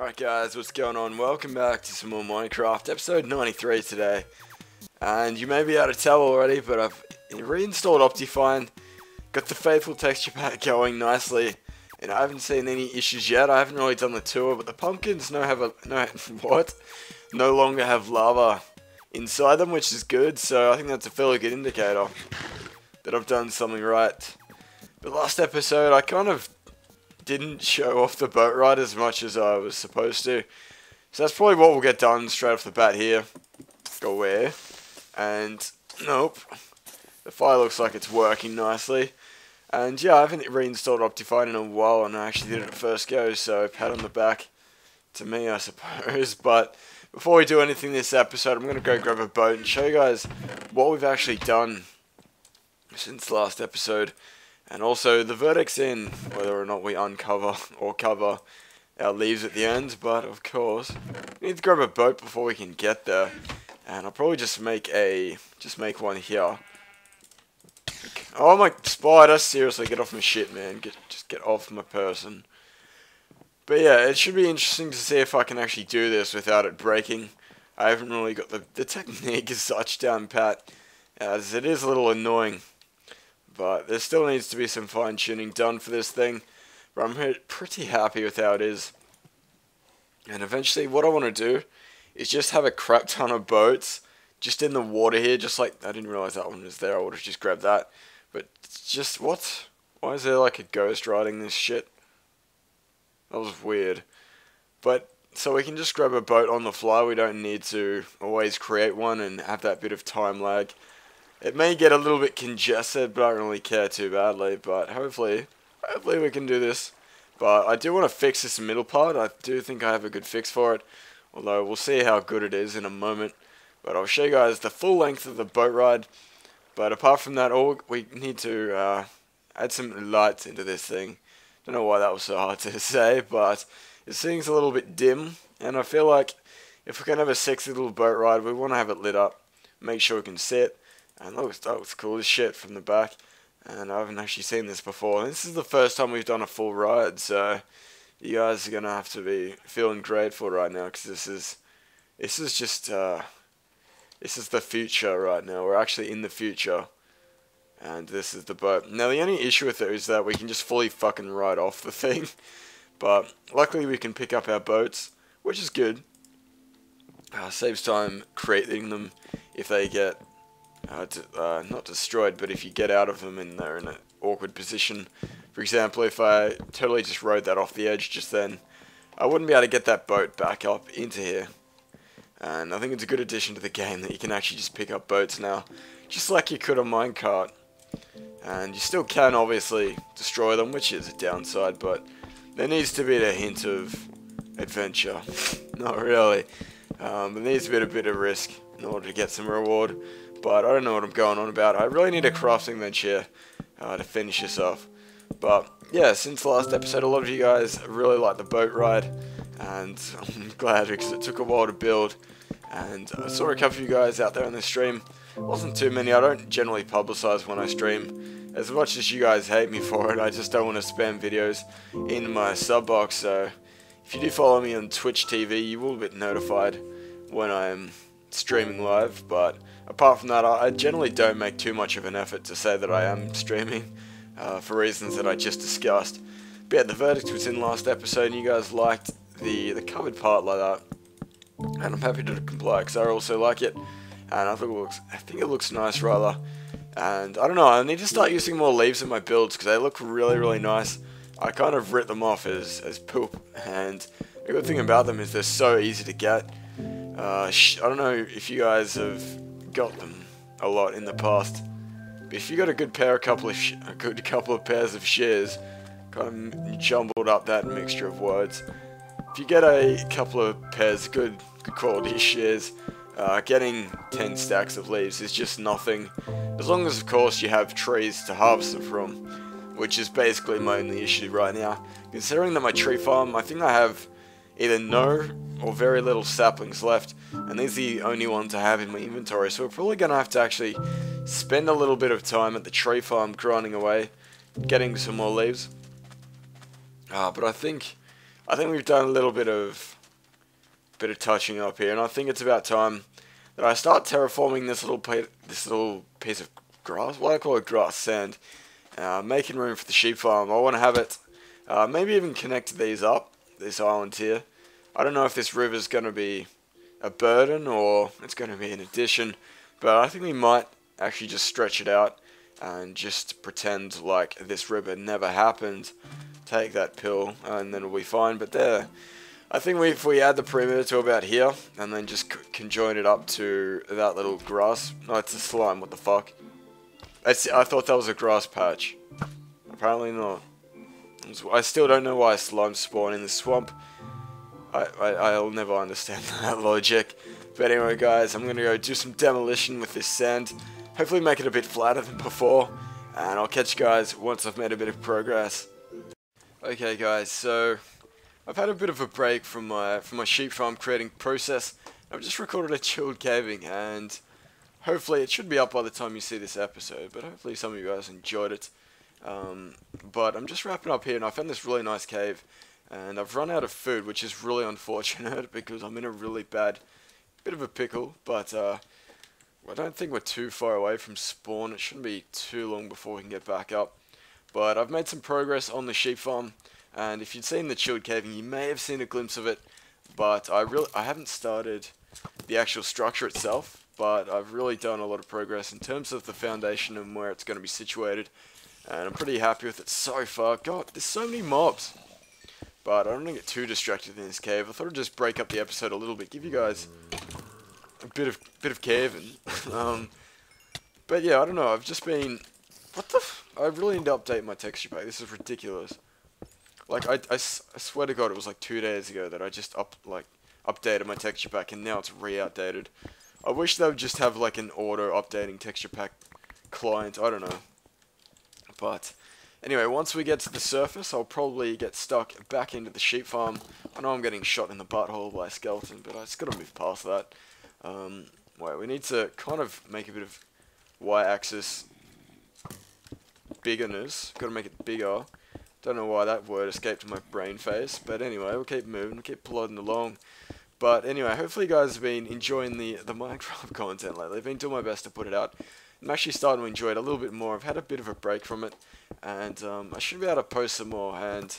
Alright guys, what's going on? Welcome back to some more Minecraft, episode 93 today. And you may be able to tell already, but I've reinstalled Optifine, got the faithful texture pack going nicely, and I haven't seen any issues yet. I haven't really done the tour, but the pumpkins no longer have lava inside them, which is good, so I think that's a fairly good indicator that I've done something right. But last episode, I kind of didn't show off the boat ride as much as I was supposed to. So that's probably what we'll get done straight off the bat here. Go where? And nope. The fire looks like it's working nicely. And yeah, I haven't reinstalled Optifine in a while, and I actually did it at first go, so pat on the back to me, I suppose. But before we do anything this episode, I'm going to go grab a boat and show you guys what we've actually done since the last episode. And also the verdict's in whether or not we uncover or cover our leaves at the end. But of course, we need to grab a boat before we can get there. And I'll probably just make one here. Oh my spider! Seriously, get off my shit, man. Just get off my person. But yeah, it should be interesting to see if I can actually do this without it breaking. I haven't really got the technique as such down pat, as it is a little annoying. But there still needs to be some fine-tuning done for this thing. But I'm pretty happy with how it is. And eventually what I want to do is just have a crap ton of boats just in the water here. Just like, I didn't realize that one was there. I would have just grabbed that. But it's just, what? Why is there like a ghost riding this shit? That was weird. But, so we can just grab a boat on the fly. We don't need to always create one and have that bit of time lag. It may get a little bit congested, but I don't really care too badly. But hopefully we can do this. But I do want to fix this middle part. I do think I have a good fix for it. Although we'll see how good it is in a moment. But I'll show you guys the full length of the boat ride. But apart from that, we need to add some lights into this thing. Don't know why that was so hard to say, but this thing's a little bit dim. And I feel like if we're going to have a sexy little boat ride, we want to have it lit up. Make sure we can see it. And that looks cool as shit from the back. And I haven't actually seen this before. This is the first time we've done a full ride, so you guys are going to have to be feeling grateful right now, because this is the future right now. We're actually in the future. And this is the boat. Now the only issue with it is that we can just fully fucking ride off the thing. But luckily we can pick up our boats, which is good. Saves time creating them if they get not destroyed, but if you get out of them and they're in an awkward position. For example, if I totally just rode that off the edge just then, I wouldn't be able to get that boat back up into here. And I think it's a good addition to the game that you can actually just pick up boats now, just like you could on minecart. And you still can obviously destroy them, which is a downside, but there needs to be a hint of adventure. Not really. There needs to be a bit of risk in order to get some reward. But I don't know what I'm going on about. I really need a crafting bench here to finish this off. But yeah, since the last episode, a lot of you guys really like the boat ride. And I'm glad, because it took a while to build. And I saw a couple of you guys out there on the stream. Wasn't too many. I don't generally publicize when I stream. As much as you guys hate me for it, I just don't want to spam videos in my sub box. So if you do follow me on Twitch TV, you will get notified when I'm streaming live. But apart from that, I generally don't make too much of an effort to say that I am streaming, for reasons that I just discussed. But yeah, the verdict was in last episode, and you guys liked the covered part like that, and I'm happy to comply because I also like it, and I think it looks nice rather. And I don't know, I need to start using more leaves in my builds because they look really nice. I kind of writ them off as poop, and the good thing about them is they're so easy to get. I don't know if you guys have got them a lot in the past, but if you got a good couple of pairs of shears, kind of jumbled up that mixture of words. If you get a couple of pairs of good quality shears, getting 10 stacks of leaves is just nothing, as long as of course you have trees to harvest them from, which is basically my only issue right now. Considering that my tree farm, I think I have either no or very little saplings left, and these are the only ones I have in my inventory, so we're probably going to have to actually spend a little bit of time at the tree farm grinding away, getting some more leaves. But I think I think we've done a little bit of touching up here, and I think it's about time that I start terraforming this little piece of grass. What I call it, grass sand. Making room for the sheep farm. I want to have it. Maybe even connect these up. This island here. I don't know if this river is going to be a burden or it's going to be an addition, but I think we might actually just stretch it out and just pretend like this river never happened. Take that pill and then we'll be fine. But there, I think if we add the perimeter to about here and then just conjoin it up to that little grass. No, it's a slime. What the fuck? I thought that was a grass patch. Apparently not. I still don't know why slimes spawn in the swamp. I'll never understand that logic. But anyway, guys, I'm going to go do some demolition with this sand. Hopefully make it a bit flatter than before. And I'll catch you guys once I've made a bit of progress. Okay, guys, so I've had a bit of a break from my sheep farm creating process. I've just recorded a chilled caving, and hopefully it should be up by the time you see this episode. But hopefully some of you guys enjoyed it. But I'm just wrapping up here, and I found this really nice cave. And I've run out of food, which is really unfortunate because I'm in a really bad bit of a pickle. But I don't think we're too far away from spawn. It shouldn't be too long before we can get back up. But I've made some progress on the sheep farm. And if you'd seen the chilled caving, you may have seen a glimpse of it. But I haven't started the actual structure itself. But I've really done a lot of progress in terms of the foundation and where it's going to be situated. And I'm pretty happy with it so far. God, there's so many mobs. But I don't want to get too distracted in this cave. I thought I'd just break up the episode a little bit, give you guys a bit of caving. But yeah, I don't know. I've just been. What the? I really need to update my texture pack. This is ridiculous. Like I swear to God, it was like 2 days ago that I just updated my texture pack, and now it's re-outdated. I wish they would just have like an auto updating texture pack client. I don't know. But anyway, once we get to the surface, I'll probably get stuck back into the sheep farm. I know I'm getting shot in the butthole by a skeleton, but I just gotta move past that. Wait, we need to kind of make a bit of y-axis biggerness. Gotta make it bigger. Don't know why that word escaped my brain face, but anyway, we'll keep moving, we'll keep plodding along. But anyway, hopefully you guys have been enjoying the Minecraft content lately. I've been doing my best to put it out. I'm actually starting to enjoy it a little bit more. I've had a bit of a break from it, and I should be able to post some more. And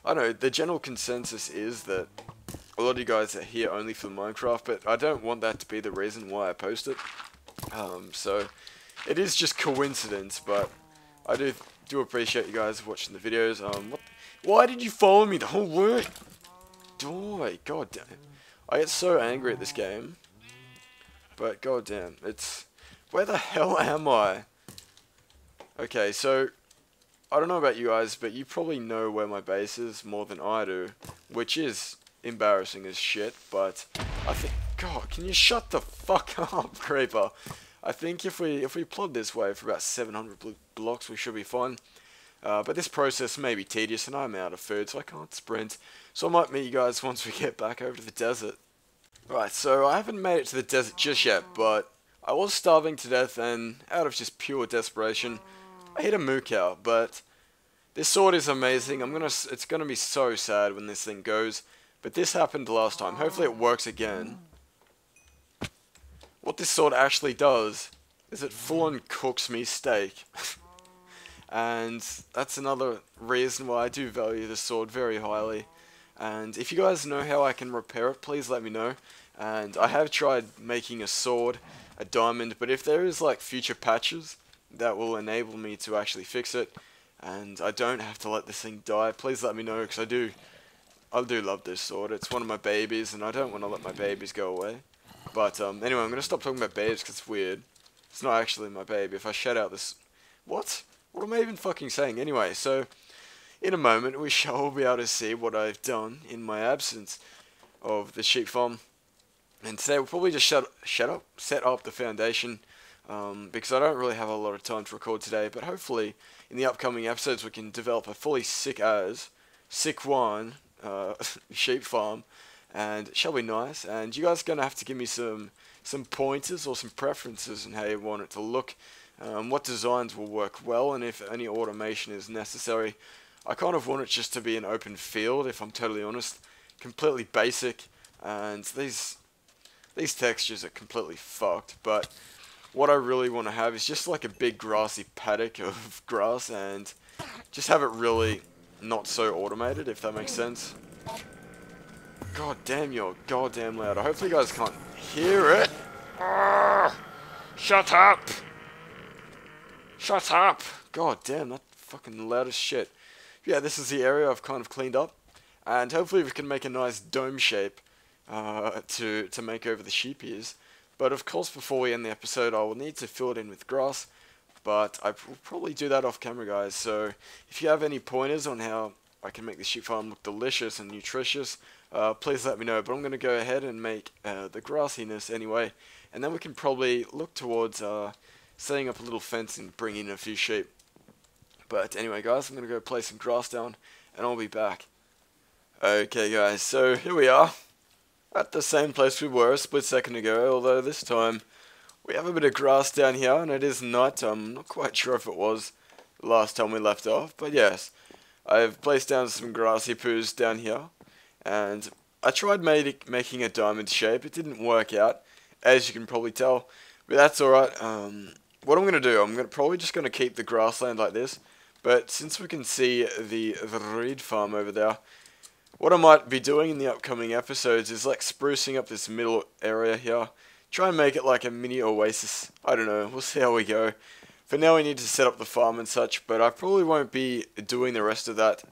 I don't know, the general consensus is that a lot of you guys are here only for Minecraft, but I don't want that to be the reason why I post it. So it is just coincidence, but I do appreciate you guys watching the videos. Why did you follow me the whole way? Boy, god damn it. I get so angry at this game, but god damn, it's. Where the hell am I? Okay, so I don't know about you guys, but you probably know where my base is more than I do, which is embarrassing as shit, but I think, God, can you shut the fuck up, creeper? I think if we plod this way for about 700 blocks, we should be fine. But this process may be tedious, and I'm out of food, so I can't sprint. So I might meet you guys once we get back over to the desert. Right, so I haven't made it to the desert just yet, but I was starving to death, and out of just pure desperation, I hit a moo cow. But this sword is amazing. It's gonna be so sad when this thing goes. But this happened last time. Hopefully it works again. What this sword actually does is it full-on cooks me steak. And that's another reason why I do value this sword very highly. And if you guys know how I can repair it, please let me know. And I have tried making a sword, a diamond, but if there is like future patches that will enable me to actually fix it, and I don't have to let this thing die, please let me know, because I do love this sword. It's one of my babies, and I don't want to let my babies go away. But anyway, I'm going to stop talking about babies because it's weird. It's not actually my baby. If I shout out this... What? What am I even fucking saying? Anyway, so in a moment we shall be able to see what I've done in my absence of the sheep farm. And today we'll probably just set up the foundation, because I don't really have a lot of time to record today, but hopefully in the upcoming episodes we can develop a fully sick one sheep farm, and it shall be nice. And you guys are going to have to give me some pointers or some preferences in how you want it to look, what designs will work well, and if any automation is necessary. I kind of want it just to be an open field, if I'm totally honest. Completely basic, and these textures are completely fucked, but what I really want to have is just like a big grassy paddock of grass, and just have it really not so automated, if that makes sense. God damn, you're goddamn loud. Hopefully you guys can't hear it. Shut up! Shut up! God damn, that fucking loud as shit. Yeah, this is the area I've kind of cleaned up, and hopefully we can make a nice dome shape to make over the sheep ears. But of course, before we end the episode, I will need to fill it in with grass, but I will probably do that off camera, guys. So if you have any pointers on how I can make the sheep farm look delicious and nutritious, please let me know. But I'm going to go ahead and make the grassiness anyway, and then we can probably look towards setting up a little fence and bringing in a few sheep. But anyway, guys, I'm going to go place some grass down, and I'll be back. Okay, guys, so here we are, at the same place we were a split second ago, although this time we have a bit of grass down here, and it is night. I'm not quite sure if it was the last time we left off, but yes, I've placed down some grassy poos down here, and I tried making a diamond shape. It didn't work out, as you can probably tell, but that's alright. What I'm going to do, I'm probably just going to keep the grassland like this, but since we can see the reed farm over there, what I might be doing in the upcoming episodes is like sprucing up this middle area here. Try and make it like a mini oasis. I don't know, we'll see how we go. For now we need to set up the farm and such, but I probably won't be doing the rest of that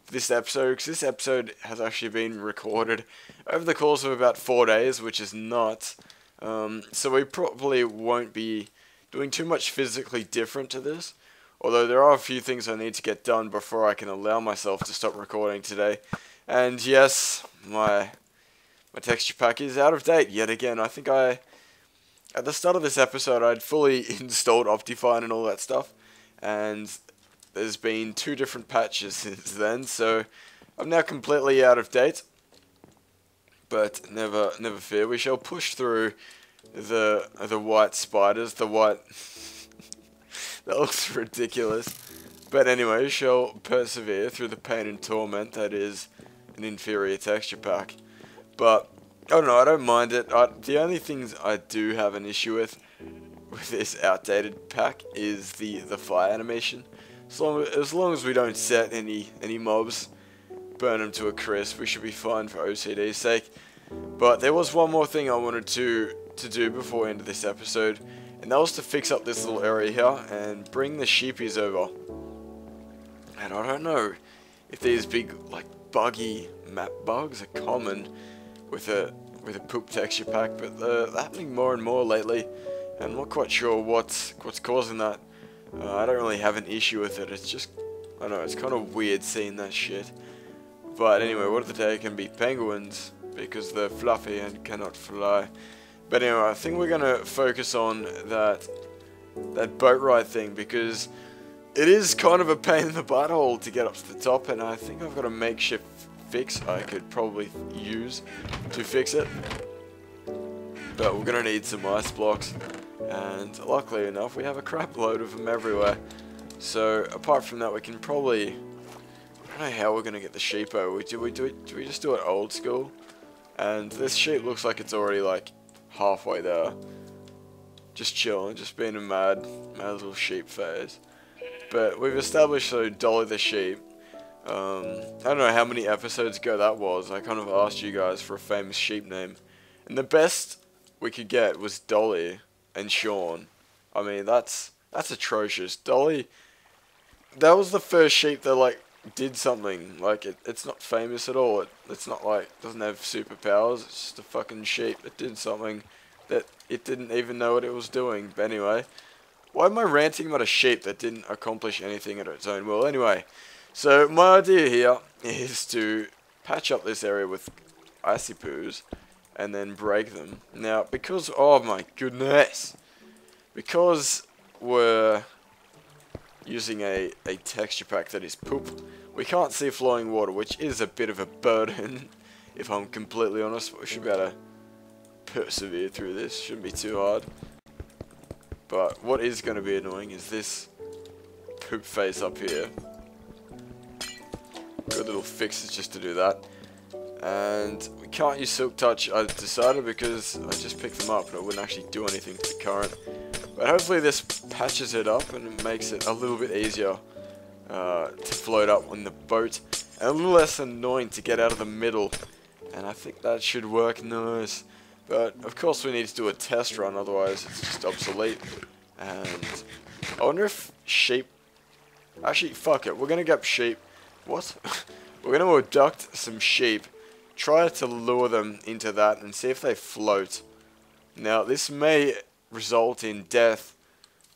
for this episode, because this episode has actually been recorded over the course of about 4 days, which is nuts. So we probably won't be doing too much physically different to this. Although there are a few things I need to get done before I can allow myself to stop recording today. And yes, my texture pack is out of date yet again. I think at the start of this episode, I'd fully installed Optifine and all that stuff, and there's been 2 different patches since then, so I'm now completely out of date. But never fear, we shall push through the white spiders, the white... that looks ridiculous. But anyway, we shall persevere through the pain and torment that is an inferior texture pack. But I don't know, I don't mind it. The only things I do have an issue with this outdated pack is the fire animation. As long as we don't set any mobs, burn them to a crisp, we should be fine for OCD's sake. But there was one more thing I wanted to do before we end this episode, and that was to fix up this little area here and bring the sheepies over. And I don't know if these big like buggy map bugs are common with a poop texture pack, but they're happening more and more lately, and I'm not quite sure what's causing that. I don't really have an issue with it. It's just, I don't know, it's kind of weird seeing that shit. But anyway, what of the day can be penguins, because they're fluffy and cannot fly. But anyway, I think we're gonna focus on that boat ride thing, because it is kind of a pain in the butthole to get up to the top, and I think I've got a makeshift fix I could probably use to fix it. But we're gonna need some ice blocks, and luckily enough we have a crap load of them everywhere. So apart from that, we can probably, I don't know how we're gonna get the sheep over. Do we just do it old school? And this sheep looks like it's already like halfway there, just chilling, just being a mad little sheep phase. But we've established, so Dolly the sheep, I don't know how many episodes ago that was, I kind of asked you guys for a famous sheep name, and the best we could get was Dolly and Sean. I mean, that's atrocious. Dolly, that was the first sheep that like did something. Like it's not famous at all. It's not like, doesn't have superpowers. It's just a fucking sheep that did something that it didn't even know what it was doing. But anyway, why am I ranting about a sheep that didn't accomplish anything at its own will? Anyway, so my idea here is to patch up this area with icy poos and then break them. Now, because, oh my goodness, because we're using a texture pack that is poop, we can't see flowing water, which is a bit of a burden, if I'm completely honest, but we should be able to persevere through this. Shouldn't be too hard. But what is going to be annoying is this poop face up here. good little fixes just to do that. And we can't use Silk Touch, I decided, because I just picked them up and it wouldn't actually do anything to the current. But hopefully this patches it up and it makes it a little bit easier to float up on the boat. And a little less annoying to get out of the middle. And I think that should work nice. But of course we need to do a test run, otherwise it's just obsolete. And I wonder if sheep... Actually, fuck it, we're gonna get sheep. What? We're gonna abduct some sheep. Try to lure them into that and see if they float. Now, this may result in death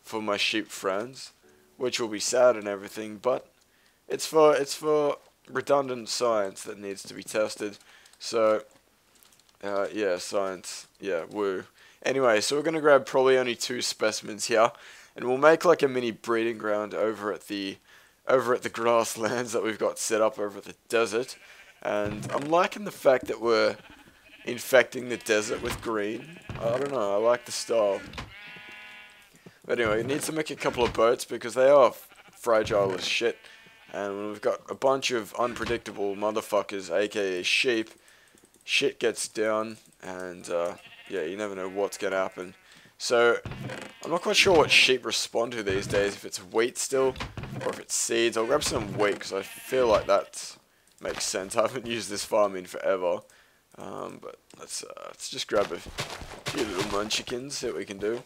for my sheep friends, which will be sad and everything, but it's for redundant science that needs to be tested. So, yeah, science, yeah, woo. Anyway, so we're gonna grab probably only 2 specimens here, and we'll make like a mini breeding ground over at the grasslands that we've got set up over at the desert. And I'm liking the fact that we're infecting the desert with green. I don't know, I like the style. But anyway, we need to make a couple of boats because they are fragile as shit. And we've got a bunch of unpredictable motherfuckers, aka sheep. Shit gets down and yeah, you never know what's gonna happen. So, I'm not quite sure what sheep respond to these days, if it's wheat still, or if it's seeds. I'll grab some wheat because I feel like that makes sense. I haven't used this farm in forever. But let's just grab a few little munchkins, see what we can do.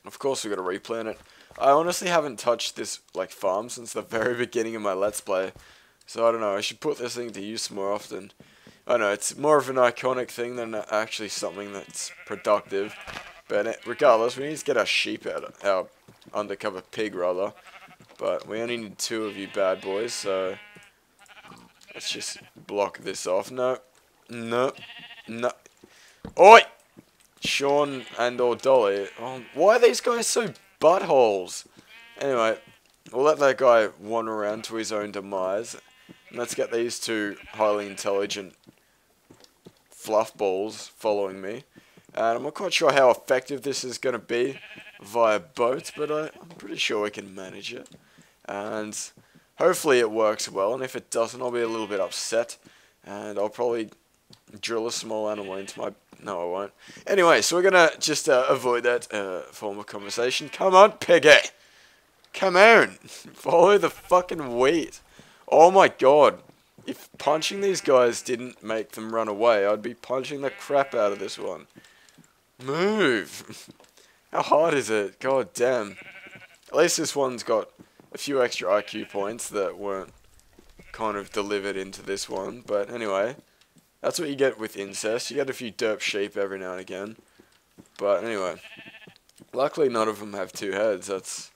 Of course we've got to replant it. I honestly haven't touched this like farm since the very beginning of my Let's Play. So I don't know, I should put this thing to use more often. I don't know, it's more of an iconic thing than actually something that's productive. But regardless, we need to get our sheep out, our undercover pig rather. But we only need 2 of you bad boys, so let's just block this off. No, no, no. Oi! Sean and or Dolly. Oh, why are these guys so buttholes? Anyway, we'll let that guy wander around to his own demise. And let's get these 2 highly intelligent fluff balls following me. And I'm not quite sure how effective this is going to be via boat, but I'm pretty sure we can manage it. And hopefully it works well, and if it doesn't, I'll be a little bit upset. And I'll probably drill a small animal into my... No, I won't. Anyway, so we're going to just avoid that form of conversation. Come on, piggy! Come on! Follow the fucking wheat. Oh my god. If punching these guys didn't make them run away, I'd be punching the crap out of this one. Move! How hard is it? God damn. At least this one's got a few extra IQ points that weren't kind of delivered into this one. But anyway, that's what you get with incest. You get a few derp sheep every now and again. But anyway, luckily none of them have 2 heads. That's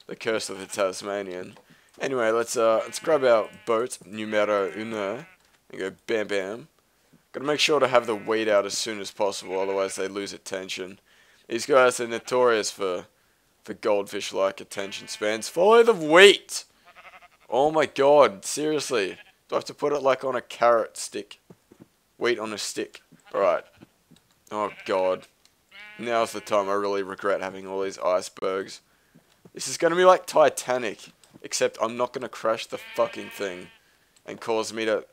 the curse of the Tasmanian. Anyway, let's grab our boat, numero uno, and go bam bam. Gotta make sure to have the weed out as soon as possible, otherwise they lose attention. These guys are notorious for goldfish-like attention spans. Follow the wheat! Oh my god, seriously. Do I have to put it like on a carrot stick? Wheat on a stick. Alright. Oh god. Now's the time I really regret having all these icebergs. This is gonna be like Titanic, except I'm not gonna crash the fucking thing and cause me to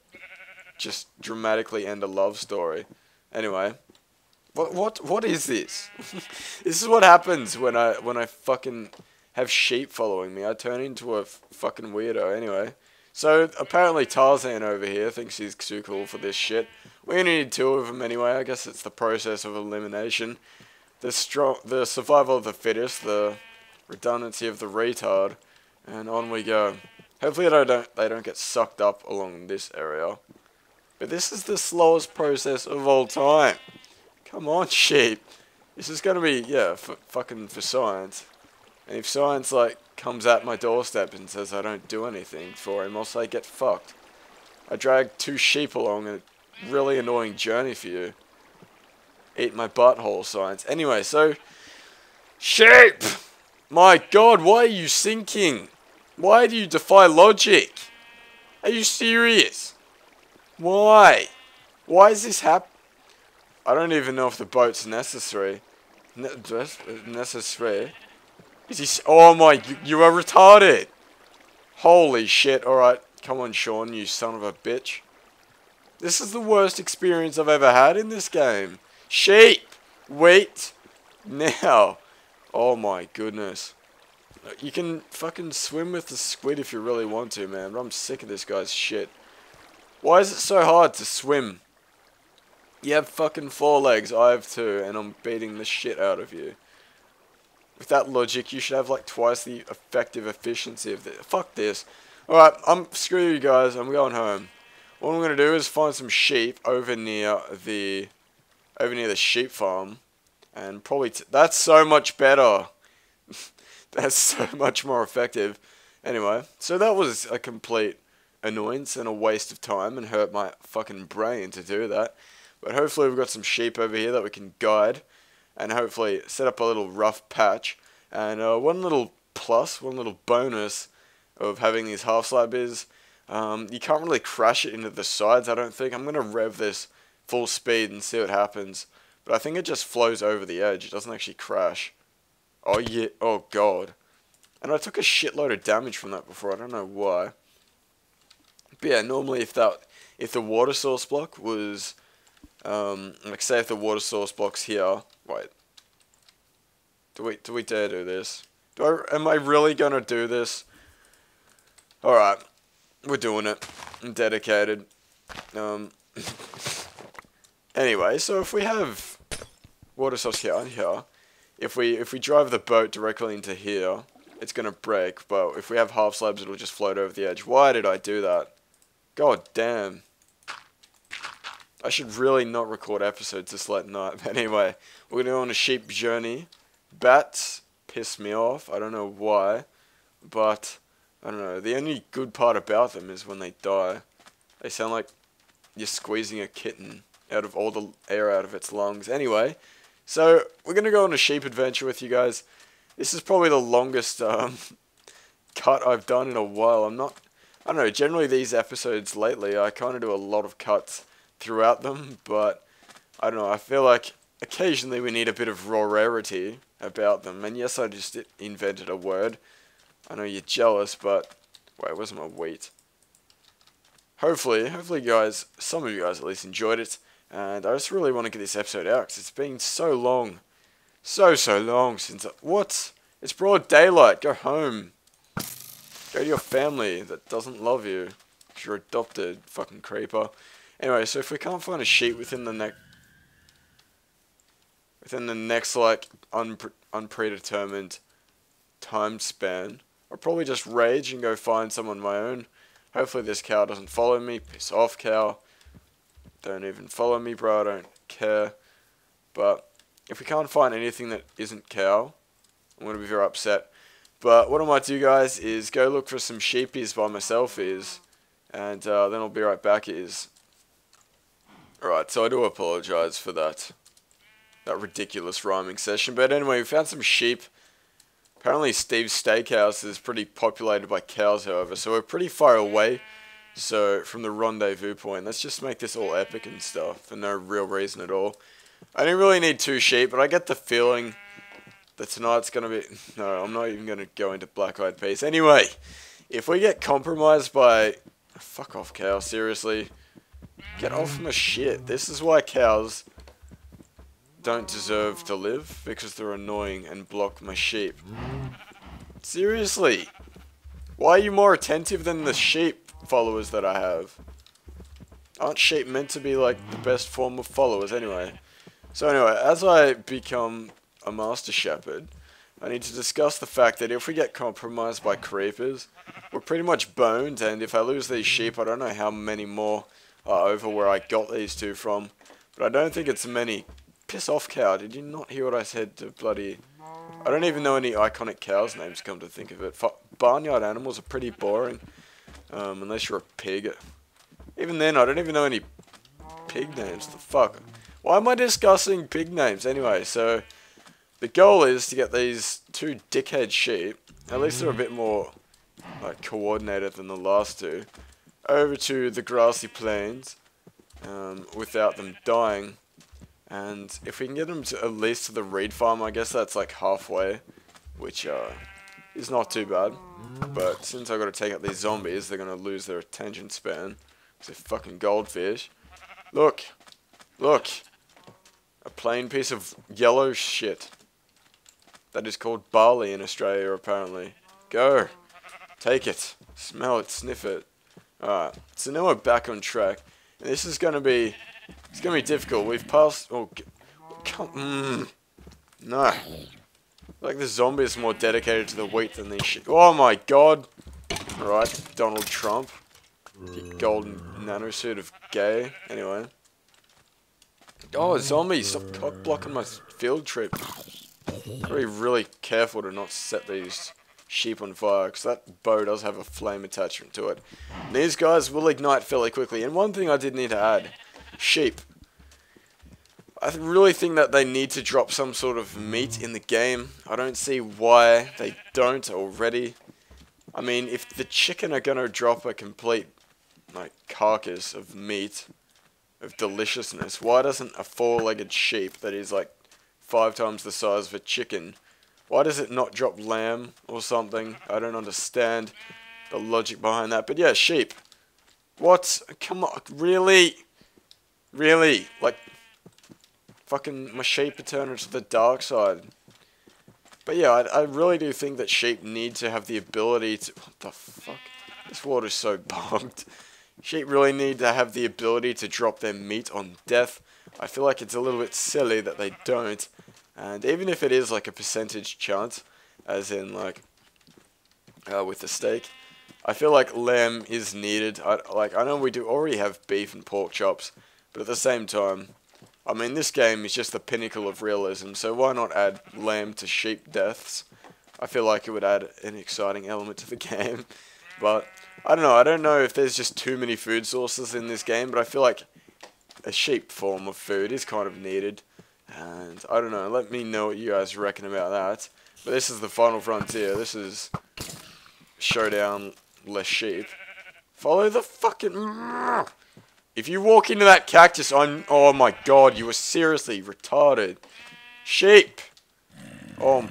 just dramatically end a love story. Anyway. What is this? This is what happens when I fucking have sheep following me. I turn into a fucking weirdo. Anyway, so apparently Tarzan over here thinks he's too cool for this shit. We only need 2 of them anyway. I guess it's the process of elimination. The survival of the fittest, the redundancy of the retard, and on we go. Hopefully they don't get sucked up along this area. But this is the slowest process of all time. Come on, sheep. This is gonna be, yeah, fucking for science. And if science, like, comes at my doorstep and says I don't do anything for him, I'll say get fucked. I dragged 2 sheep along a really annoying journey for you. Eat my butthole, science. Anyway, so... Sheep! My god, why are you sinking? Why do you defy logic? Are you serious? Why? Why is this happening? I don't even know if the boat's necessary. Necessary? Is he... Oh my... You are retarded! Holy shit, alright. Come on, Sean, you son of a bitch. This is the worst experience I've ever had in this game. Sheep! Wait! Now! Oh my goodness. You can fucking swim with the squid if you really want to, man. But I'm sick of this guy's shit. Why is it so hard to swim? You have fucking 4 legs, I have 2, and I'm beating the shit out of you. With that logic, you should have like twice the effective efficiency of this. Fuck this. Alright, screw you guys, I'm going home. What I'm gonna do is find some sheep over near the sheep farm. And probably, that's so much better. That's so much more effective. Anyway, so that was a complete annoyance and a waste of time and hurt my fucking brain to do that. But hopefully we've got some sheep over here that we can guide and hopefully set up a little rough patch. And one little bonus of having these half slab is you can't really crash it into the sides, I don't think. I'm going to rev this full speed and see what happens. But I think it just flows over the edge. It doesn't actually crash. Oh yeah, oh god. And I took a shitload of damage from that before, I don't know why. But yeah, normally if the water source block was, like say if the water source block's here, wait. Do we dare do this? Am I really gonna do this? Alright, we're doing it. I'm dedicated. Anyway, so if we have water source here and here, if we drive the boat directly into here, it's gonna break, but if we have half slabs it'll just float over the edge. Why did I do that? God damn. I should really not record episodes this late at night. But anyway, we're gonna go on a sheep journey. Bats piss me off, I don't know why, but I don't know, the only good part about them is when they die. They sound like you're squeezing a kitten out of all the air out of its lungs. Anyway, so we're going to go on a sheep adventure with you guys. This is probably the longest cut I've done in a while. I don't know, generally these episodes lately I kind of do a lot of cuts throughout them, but I don't know, I feel like occasionally we need a bit of rarity about them. And yes, I just invented a word. I know you're jealous, but wait, where's my wheat? Hopefully guys, some of you guys at least enjoyed it. And I just really want to get this episode out because it's been so long. So long since what? It's broad daylight. Go home. Go to your family that doesn't love you. Because you're adopted, fucking creeper. Anyway, so if we can't find a sheep within the next like unpredetermined time span, I'll probably just rage and go find some on my own. Hopefully this cow doesn't follow me. Piss off, cow. Don't even follow me, bro. I don't care. But if we can't find anything that isn't cow, I'm going to be very upset. But what I might do, guys, is go look for some sheepies by myself, and then I'll be right back, Alright, so I do apologise for that ridiculous rhyming session. But anyway, we found some sheep. Apparently Steve's Steakhouse is pretty populated by cows, however, so we're pretty far away. So, from the rendezvous point, let's just make this all epic and stuff, for no real reason at all. I didn't really need 2 sheep, but I get the feeling that tonight's gonna be... No, I'm not even gonna go into Black Eyed Peas. Anyway, if we get compromised by... Fuck off, cow, seriously. Get off my shit. This is why cows don't deserve to live, because they're annoying and block my sheep. Seriously. Why are you more attentive than the sheep followers that I have? Aren't sheep meant to be like the best form of followers anyway? So anyway, as I become a master shepherd, I need to discuss the fact that if we get compromised by creepers, we're pretty much boned, and if I lose these sheep, I don't know how many more are over where I got these 2 from, but I don't think it's many. Piss off, cow. Did you not hear what I said to bloody... I don't even know any iconic cows' names, come to think of it. Barnyard animals are pretty boring. Unless you're a pig. Even then, I don't even know any pig names. The fuck? Why am I discussing pig names? Anyway, so... The goal is to get these 2 dickhead sheep, at least they're a bit more like coordinated than the last 2, over to the grassy plains without them dying. And if we can get them to at least to the reed farm, I guess that's like halfway, which is not too bad. But since I've got to take out these zombies, they're going to lose their attention span. It's a fucking goldfish. Look! Look! A plain piece of yellow shit. That is called barley in Australia, apparently. Go! Take it. Smell it. Sniff it. Alright, so now we're back on track. And this is going to be... It's going to be difficult. We've passed... Oh, come... No. Like the zombie is more dedicated to the wheat than these shit. Oh my god! Alright, Donald Trump. The golden nanosuit of gay. Anyway. Oh, zombies! Stop cock blocking my field trip. Gotta be really careful to not set these sheep on fire, because that bow does have a flame attachment to it. And these guys will ignite fairly quickly. And one thing I did need to add. Sheep. I really think that they need to drop some sort of meat in the game. I don't see why they don't already. I mean, if the chicken are gonna drop a complete, like, carcass of meat, of deliciousness, why doesn't a four-legged sheep that is, like, 5 times the size of a chicken, why does it not drop lamb or something? I don't understand the logic behind that. But yeah, sheep. What? Come on, really? Really? Like... Fucking my sheep are turning to the dark side. But yeah, I really do think that sheep need to have the ability to... What the fuck? This water's so bugged. Sheep really need to have the ability to drop their meat on death. I feel like it's a little bit silly that they don't. And even if it is like a percentage chance, as in like with the steak, I feel like lamb is needed. I know we do already have beef and pork chops, but at the same time... I mean, this game is just the pinnacle of realism, so why not add lamb to sheep deaths? I feel like it would add an exciting element to the game. But, I don't know if there's just too many food sources in this game, but I feel like a sheep form of food is kind of needed. And, I don't know, let me know what you guys reckon about that. But this is the final frontier, this is showdown less sheep. Follow the fucking... If you walk into that cactus, oh my god, you were seriously retarded. Sheep! Oh,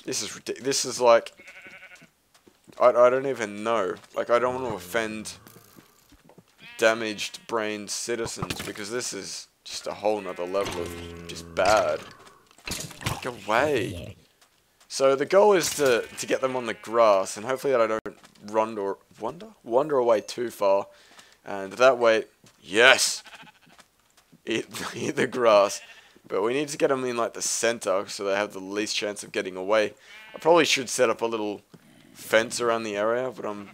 this is ridiculous. This is like, I don't even know. Like, I don't want to offend damaged brain citizens, because this is just a whole nother level of just bad. Go away. So the goal is to get them on the grass, and hopefully that I don't wander away too far. And that way, yes, eat the grass. But we need to get them in like the center so they have the least chance of getting away. I probably should set up a little fence around the area, but I'm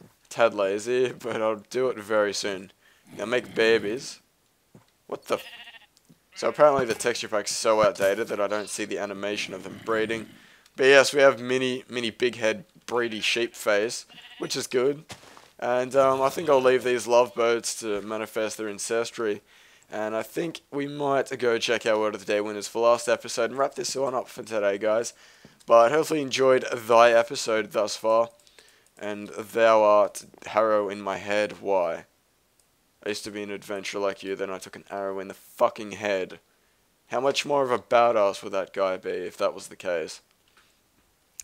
a tad lazy. But I'll do it very soon. Now make babies. What the? So apparently the texture pack's so outdated that I don't see the animation of them breeding. But yes, we have mini big head breedy sheep face, which is good. And I think I'll leave these lovebirds to manifest their ancestry. And I think we might go check our Word of the Day winners for last episode and wrap this one up for today, guys. But hopefully you enjoyed thy episode thus far. And thou art harrow in my head. Why? I used to be an adventurer like you, then I took an arrow in the fucking head. How much more of a badass would that guy be if that was the case?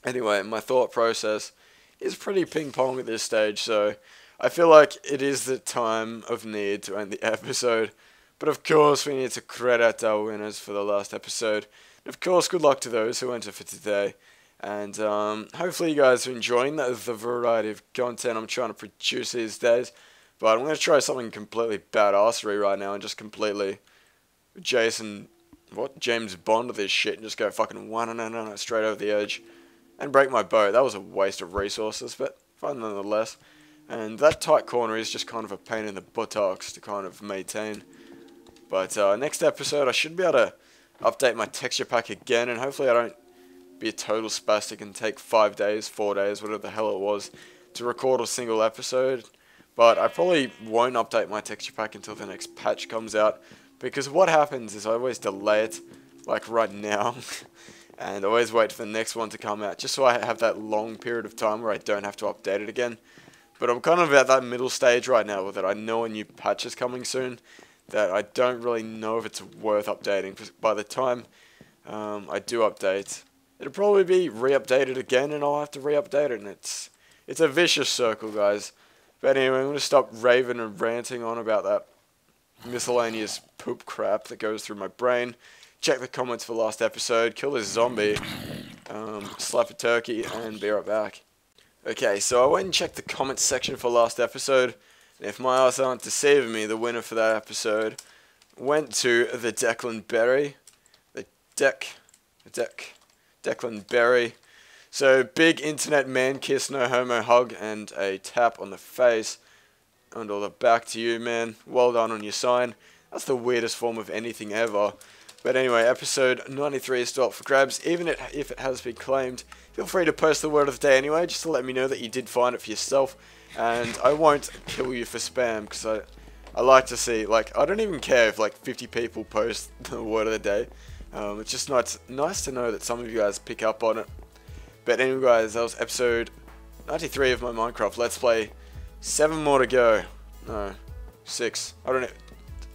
Anyway, my thought process is pretty ping-pong at this stage, so I feel like it is the time of need to end the episode. But of course, we need to credit our winners for the last episode. And of course, good luck to those who enter for today. And hopefully you guys are enjoying the variety of content I'm trying to produce these days. But I'm going to try something completely badassery right now and just completely James Bond this shit and just go fucking one straight over the edge. And break my boat. That was a waste of resources, but fun nonetheless. And that tight corner is just kind of a pain in the buttocks to kind of maintain. But next episode I should be able to update my texture pack again, and hopefully I don't be a total spastic and take 5 days, 4 days, whatever the hell it was, to record a single episode. But I probably won't update my texture pack until the next patch comes out, because what happens is I always delay it, like right now. And always wait for the next one to come out, just so I have that long period of time where I don't have to update it again. But I'm kind of at that middle stage right now with it. I know a new patch is coming soon, that I don't really know if it's worth updating. Because by the time I do update, it'll probably be re-updated again, and I'll have to re-update it, and it's a vicious circle, guys. But anyway, I'm going to stop raving and ranting on about that miscellaneous poop crap that goes through my brain. Check the comments for last episode, kill this zombie, slap a turkey, and be right back. Okay, so I went and checked the comments section for last episode, and if my eyes aren't deceiving me, the winner for that episode went to the Declan Berry. Declan Berry. So, big internet man kiss, no homo hug, and a tap on the face. And all the back to you, man. Well done on your sign. That's the weirdest form of anything ever. But anyway, episode 93 is still up for grabs. Even if it has been claimed, feel free to post the word of the day anyway, just to let me know that you did find it for yourself. And I won't kill you for spam, because I like to see, like, I don't even care if like 50 people post the word of the day. It's just nice to know that some of you guys pick up on it. But anyway, guys, that was episode 93 of my Minecraft Let's Play. 7 more to go. No, 6. I don't know.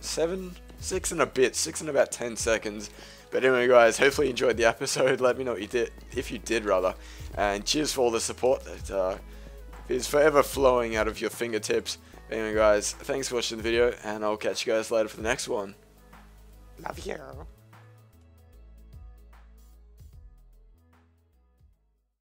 7? 6 and a bit. 6 and about 10 seconds. But anyway, guys, hopefully you enjoyed the episode. Let me know what you did, if you did, rather. And cheers for all the support that is forever flowing out of your fingertips. Anyway, guys, thanks for watching the video, and I'll catch you guys later for the next one. Love you.